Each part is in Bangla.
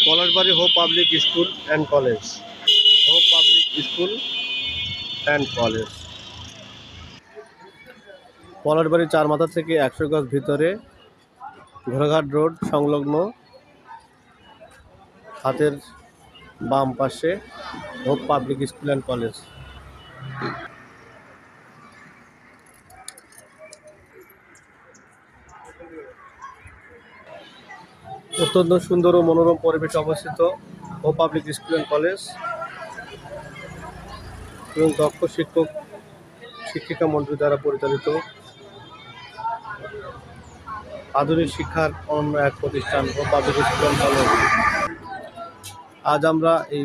Palashbari hope public school and college. Hope public school and college Palashbari চার মাথা থেকে 100 গজ ভিতরে ঘোড়াঘাট রোড সংলগ্ন হাতের বাম পাশে hope public school and college. অত্যন্ত সুন্দর ও মনোরম পরিবেশে অবস্থিত hope public school and college এবং দক্ষ শিক্ষক শিক্ষিকা মন্ডলী দ্বারা পরিচালিত আধুনিক শিক্ষার অন্য এক প্রতিষ্ঠান hope public school and college. আজ আমরা এই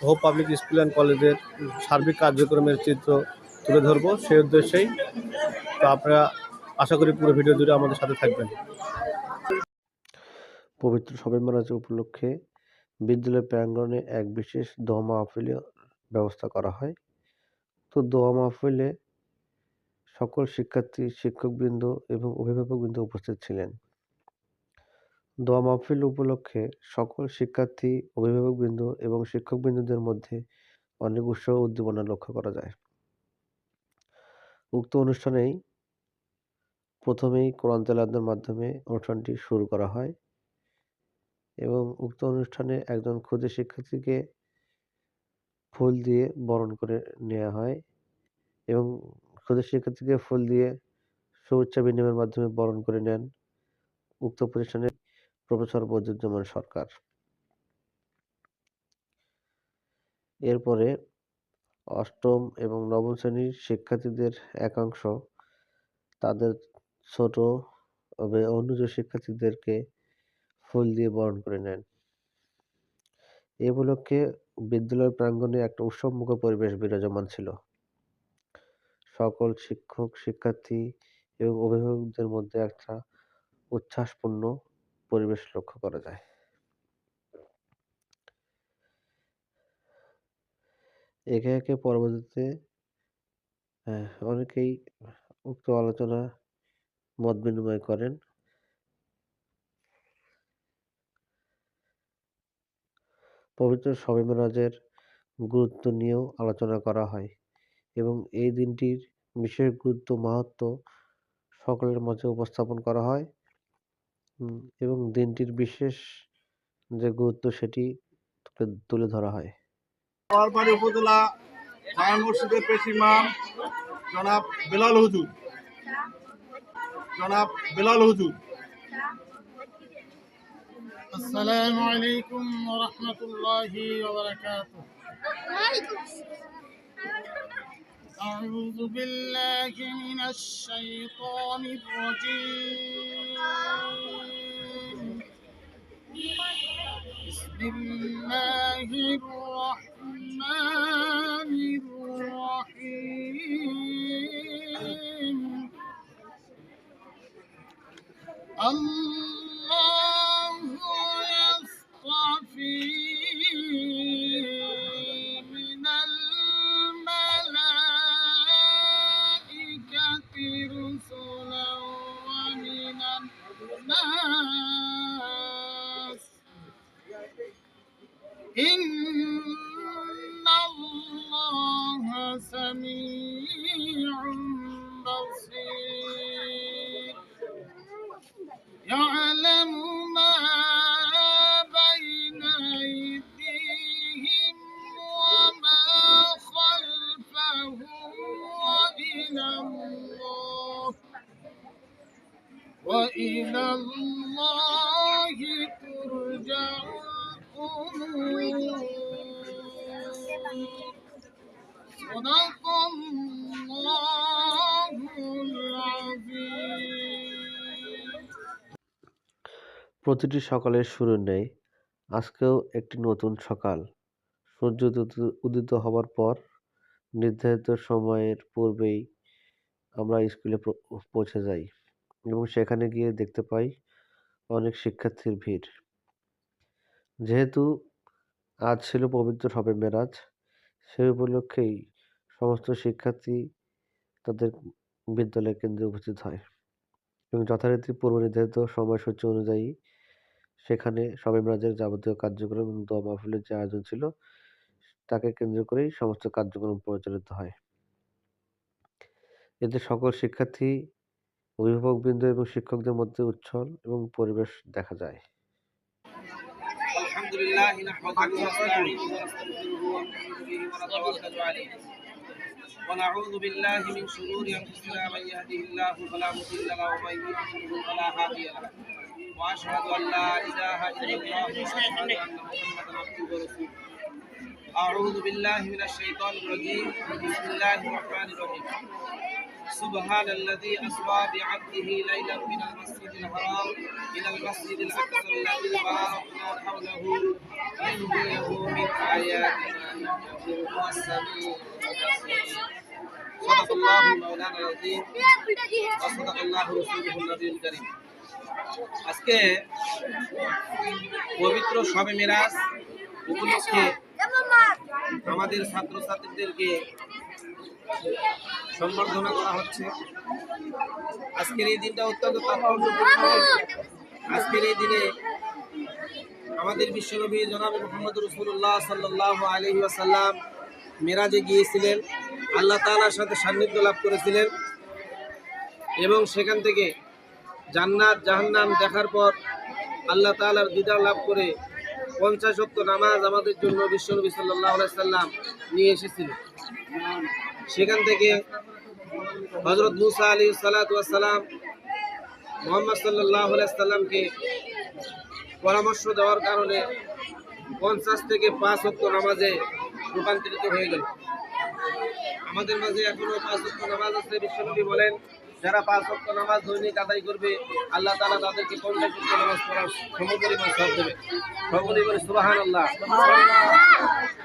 হোপ পাবলিক স্কুল অ্যান্ড কলেজের সার্বিক কার্যক্রমের চিত্র তুলে ধরবো, সেই উদ্দেশ্যেই। তো আপনারা আশা করি পুরো ভিডিও জুড়ে আমাদের সাথে থাকবেন। পবিত্র শবে মেরাজ উপলক্ষে বিদ্যালয় প্রাঙ্গণে এক বিশেষ দোয়া মাহফিলের ব্যবস্থা করা হয়। তো দোয়া মাহফিলে সকল শিক্ষার্থী, শিক্ষকবৃন্দ এবং অভিভাবকবৃন্দ উপস্থিত ছিলেন। দোয়া মাহফিল উপলক্ষে সকল শিক্ষার্থী, অভিভাবকবৃন্দ এবং শিক্ষকবৃন্দদের মধ্যে অনেক উৎসাহ উদ্দীপনা লক্ষ্য করা যায়। উক্ত অনুষ্ঠানেই প্রথমেই কোরআন তেলাওয়াতের মাধ্যমে অনুষ্ঠানটি শুরু করা হয় এবং উক্ত অনুষ্ঠানে একজন ক্ষুদে শিক্ষার্থীকে ফুল দিয়ে বরণ করে নেওয়া হয় এবং ক্ষুদে শিক্ষার্থীকে ফুল দিয়ে শুভেচ্ছা বিনিময়ের মাধ্যমে বরণ করে নেন উক্ত প্রতিষ্ঠানের প্রফেসর বদিউজ্জামান সরকার। এরপরে অষ্টম এবং নবম শ্রেণীর শিক্ষার্থীদের একাংশ তাদের ছোট অনুজ শিক্ষার্থীদেরকে ফুল দিয়ে বরণ করে নেন। এ উপলক্ষে বিদ্যালয় প্রাঙ্গণে একটা উৎসবমুখর পরিবেশ বিরাজমান ছিল। সকল শিক্ষক, শিক্ষার্থী এবং অভিভাবকদের মধ্যে একটা উচ্ছ্বাসপূর্ণ পরিবেশ লক্ষ্য করা যায়। একে একে পরবর্তীতে অনেকেই উক্ত আলোচনা মত বিনিময় করেন। পবিত্র শবে মেরাজের গুরুত্ব নিয়েও আলোচনা করা হয় এবং এই দিনটির বিশেষ গুরুত্ব, মাহাত্ম্য সকলের মাঝে উপস্থাপন করা হয় এবং দিনটির বিশেষ যে গুরুত্ব সেটি তুলে ধরা হয়। পলাশবাড়ি উপজেলা জামে মসজিদের পেশ ইমাম জনাব বেলাল হুজুর। আসসালামু আলাইকুম ওয়া রাহমাতুল্লাহি ওয়া বারাকাতুহু। أعوذ بالله من الشيطان الرجيم. بسم الله الرحمن الرحيم. الله يصطفي من الملائكة رسلا ومن الناس إن الله سميع بصير يعلم ما بين أيديهم وما خلفهم وإلى الله ترجع الأمور. صدق الله العظيم. প্রতিটি সকালের শুরু নেই আজকেও একটি নতুন সকাল। সূর্য উদিত হবার পর নির্ধারিত সময়ের পূর্বেই আমরা স্কুলে পৌঁছে যাই এবং সেখানে গিয়ে দেখতে পাই অনেক শিক্ষার্থীর ভিড়। যেহেতু আজ ছিল পবিত্র শবে মেরাজ, সেই উপলক্ষেই সমস্ত শিক্ষার্থী তাদের বিদ্যালয় কেন্দ্রে উপস্থিত হয় এবং যথারীতি পূর্ব নির্ধারিত সময়সূচি অনুযায়ী সেখানে শবে মিরাজের যাবতীয় কার্যক্রম এবং দোয়া মাহফিলের যে আয়োজন ছিল তাকে কেন্দ্র করেই সমস্ত কার্যক্রম পরিচালিত হয়। এতে সকল শিক্ষার্থী, অভিভাবকবৃন্দ এবং শিক্ষকদের মধ্যে উচ্ছল এবং পরিবেশ দেখা যায়। আলহামদুলিল্লাহ নাহমাদুহু ওয়া নাস্তাঈনুহু ওয়া নাস্তাগফিরুহু ওয়া নু'মিনু বিহি ওয়া নাতাওয়াক্কালু আলাইহি ওয়া না'উযু বিল্লাহি মিন শুরুরি আনফুসিনা মান ইয়াহদিহিল্লাহু ফালা মুদিল্লা লাহু ওয়া মান যুদ্লিল ফালা হাদিয়া লাহু ওয়া আশহাদু আন লা ইলাহা ইল্লাল্লাহু ওয়া আশহাদু আন্না মুহাম্মাদান আবদুহু ওয়া রাসূলুহু। আউযু বিল্লাহি মিনাশ শাইতানির রাজীম। বিসমিল্লাহির রাহমানির রাহিম। سبحان الذي أسرى بعبده ليلا من المسجد الحرام إلى المسجد الأقصى الذي باركنا حوله لنريه من آياتنا إنه هو السميع البصير. صدق الله مولانا العظيم وصدق الله رسوله النبي الكريم. আজকে পবিত্র শবে মিরাজ উপলক্ষে আমাদের ছাত্রছাত্রীদেরকে সম্বর্ধনা করা হচ্ছে। আজকের এই দিনটা অত্যন্ত তাৎপর্যপূর্ণ। আজকের এই দিনে আমাদের বিশ্বনবী জনাব মুহাম্মদ রাসূলুল্লাহ সাল্লাল্লাহু আলাইহি ওয়াসাল্লাম মেরাজে গিয়েছিলেন, আল্লাহ তাআলার সাথে সান্নিধ্য লাভ করেছিলেন এবং সেখান থেকে জান্নাত জাহান্নাম দেখার পর আল্লাহ তাআলার দিদার লাভ করে 50 ওয়াক্ত নামাজ আমাদের জন্য বিশ্বনবী সাল্লাল্লাহু আলাইহি ওয়াসাল্লাম নিয়ে এসেছিলেন। সেখান থেকে হযরত মুসা আলাইহিস সালাতু ওয়াস সালাম মুহাম্মদ সাল্লাল্লাহু আলাইহি ওয়াসাল্লামকে পরামর্শ দেওয়ার কারণে 50 থেকে 5 ওয়াক্ত নামাজে রূপান্তরিত হয়ে গেল। আমাদের মাঝে এখনো 5 ওয়াক্ত নামাজ আছে। বিশ্বনবী বলেন, যারা 5 ওয়াক্ত নামাজ দৈনিক আদায় করবে আল্লাহ তাআলা তাদেরকে 50 ওয়াক্ত নামাজ পড়ার সমপরিমাণ সওয়াব দেবে। সকলেই বলে সুবহানাল্লাহ।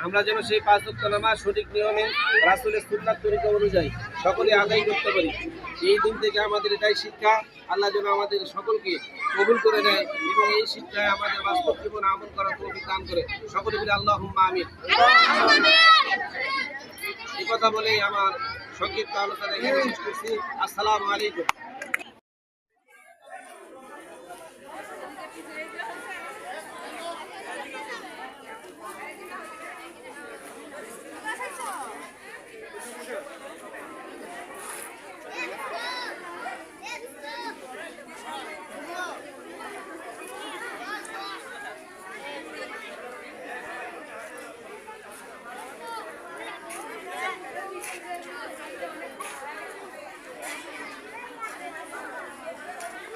আমরা যেন সেই 5 ওয়াক্ত নামাজ সঠিক নিয়মে রাসূলের সুন্নাত তরিকা অনুযায়ী সকলে আদায় করতে পারি। এই দিন থেকে আমাদের এটাই শিক্ষা, আল্লাহ যেন আমাদের সকলকে কবুল করে নেয় এবং এই শিক্ষায় আমাদের বাস্তব জীবনে আমল করার তৌফিক দান করে। সকলে বলে আল্লাহুম্মা আমিন। এই কথা বলেই আমার সংক্ষিপ্ত আলোচনা এখানে শেষ করছি। আসসালামু আলাইকুম।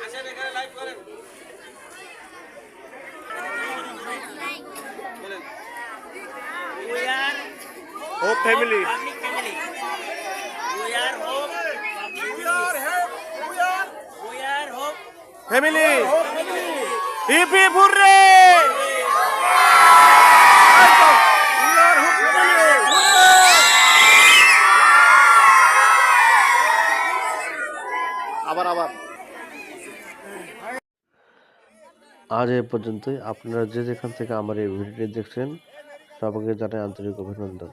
আসেন এখানে লাইভ করেন। বলেন। We are Hope family. public family. We are hope. We are hope. Family. Hip hip hooray! আবার আজ এ পর্যন্তই। আপনারা যে যেখান থেকে আমার এই ভিডিওটি দেখছেন সবাইকে জানাই আন্তরিক অভিনন্দন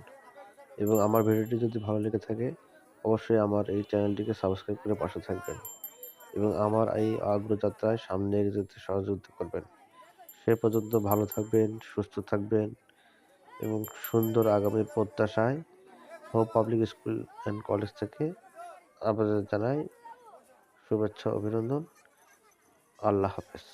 এবং আমার ভিডিওটি যদি ভালো লেগে থাকে অবশ্যই আমার এই চ্যানেলটিকে সাবস্ক্রাইব করে পাশে থাকবেন এবং আমার এই অগ্রযাত্রায় সামনে এগিয়ে যেতে সহযোগিতা করবেন। সে পর্যন্ত ভালো থাকবেন, সুস্থ থাকবেন এবং সুন্দর আগামীর প্রত্যাশায় hope public school and college থেকে আপনাদের জানাই শুভেচ্ছা, অভিনন্দন। আল্লাহ হাফেজ।